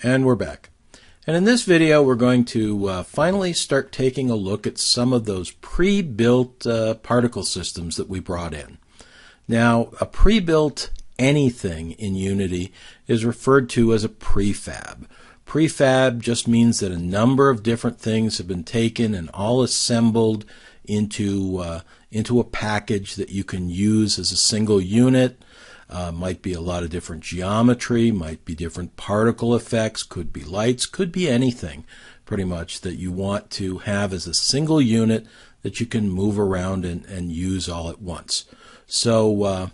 And we're back. And in this video we're going to finally start taking a look at some of those pre-built particle systems that we brought in. Now, a pre-built anything in Unity is referred to as a prefab. Prefab just means that a number of different things have been taken and all assembled into a package that you can use as a single unit. Might be a lot of different geometry, might be different particle effects, could be lights, could be anything pretty much that you want to have as a single unit that you can move around and use all at once. So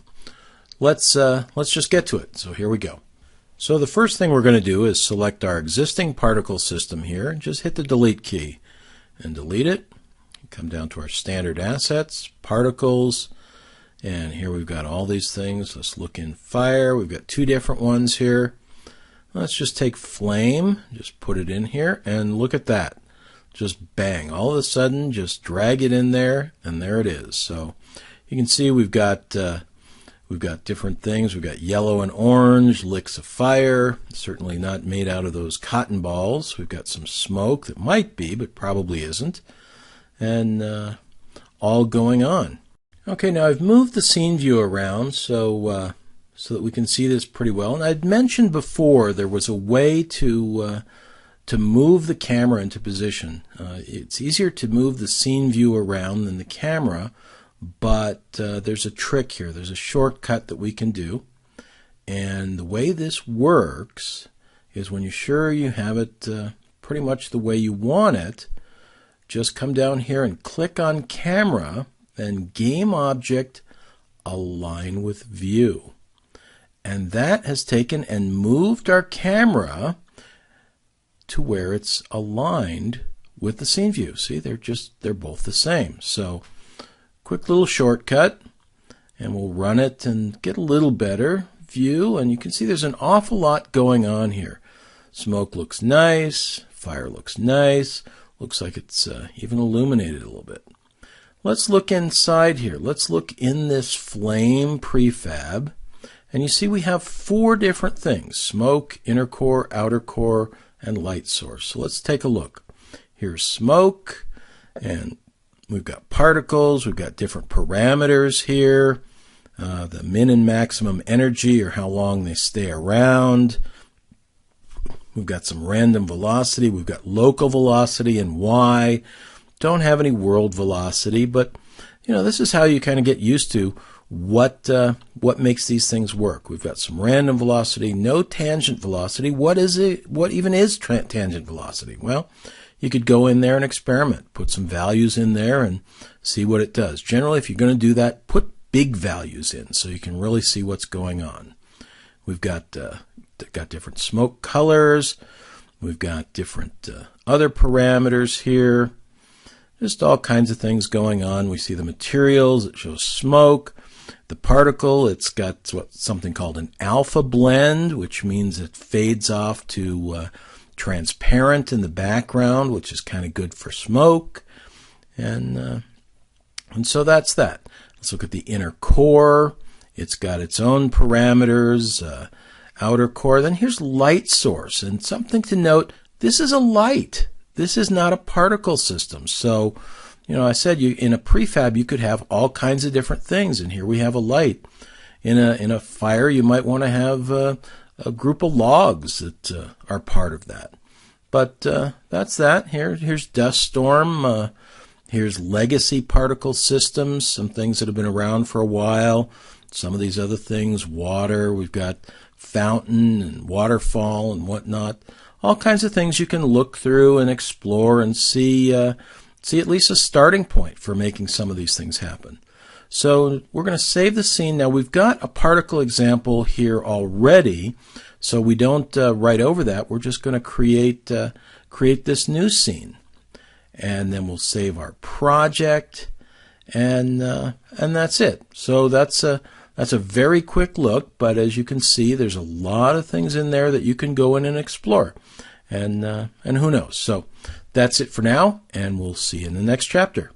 let's just get to it. So here we go. So the first thing we're going to do is select our existing particle system here and just hit the delete key and delete it. Come down to our standard assets, particles, and here we've got all these things. Let's look in fire. We've got two different ones here. Let's just take flame, just put it in here, and look at that. Just bang, all of a sudden just drag it in there, and there it is. So you can see we've got different things. We've got yellow and orange, licks of fire, certainly not made out of those cotton balls. We've got some smoke that might be, but probably isn't, and all going on. Okay, now I've moved the scene view around so that we can see this pretty well. And I'd mentioned before there was a way to move the camera into position. It's easier to move the scene view around than the camera, but there's a trick here. There's a shortcut that we can do. And the way this works is when you're sure you have it pretty much the way you want it, just come down here and click on camera, then game object align with view. And that has taken and moved our camera to where it's aligned with the scene view. See, they're both the same. So quick little shortcut, and we'll run it and get a little better view, and you can see there's an awful lot going on here. Smoke looks nice, fire looks nice, looks like it's even illuminated a little bit. Let's look inside here. Let's look in this flame prefab, and you see we have four different things: smoke, inner core, outer core, and light source. So let's take a look. Here's smoke, and we've got particles, we've got different parameters here, the min and maximum energy or how long they stay around. We've got some random velocity, we've got local velocity and y. Don't have any world velocity, but this is how you kind of get used to what makes these things work. We've got some random velocity, no tangent velocity. What is it? What even is tangent velocity? Well, you could go in there and experiment, put some values in there and see what it does. Generally, if you're going to do that, put big values in so you can really see what's going on. We've got different smoke colors. We've got different other parameters here. Just all kinds of things going on. We see the materials. It shows smoke. The particle, it's got something called an alpha blend, which means it fades off to transparent in the background, which is kind of good for smoke. And so that's that. Let's look at the inner core. It's got its own parameters. Outer core. Then here's light source. And something to note, this is a light. This is not a particle system. So, I said in a prefab you could have all kinds of different things, and here we have a light. In a fire you might want to have a group of logs that are part of that. But that's that. Here's dust storm. Here's legacy particle systems, some things that have been around for a while. Some of these other things, water. We've got fountain and waterfall and whatnot. All kinds of things you can look through and explore and see at least a starting point for making some of these things happen. So we're going to save the scene. Now we've got a particle example here already, so we don't write over that. We're just going to create this new scene, and then we'll save our project, and that's it. So that's a very quick look, but as you can see, there's a lot of things in there that you can go in and explore, and who knows. So that's it for now, and we'll see you in the next chapter.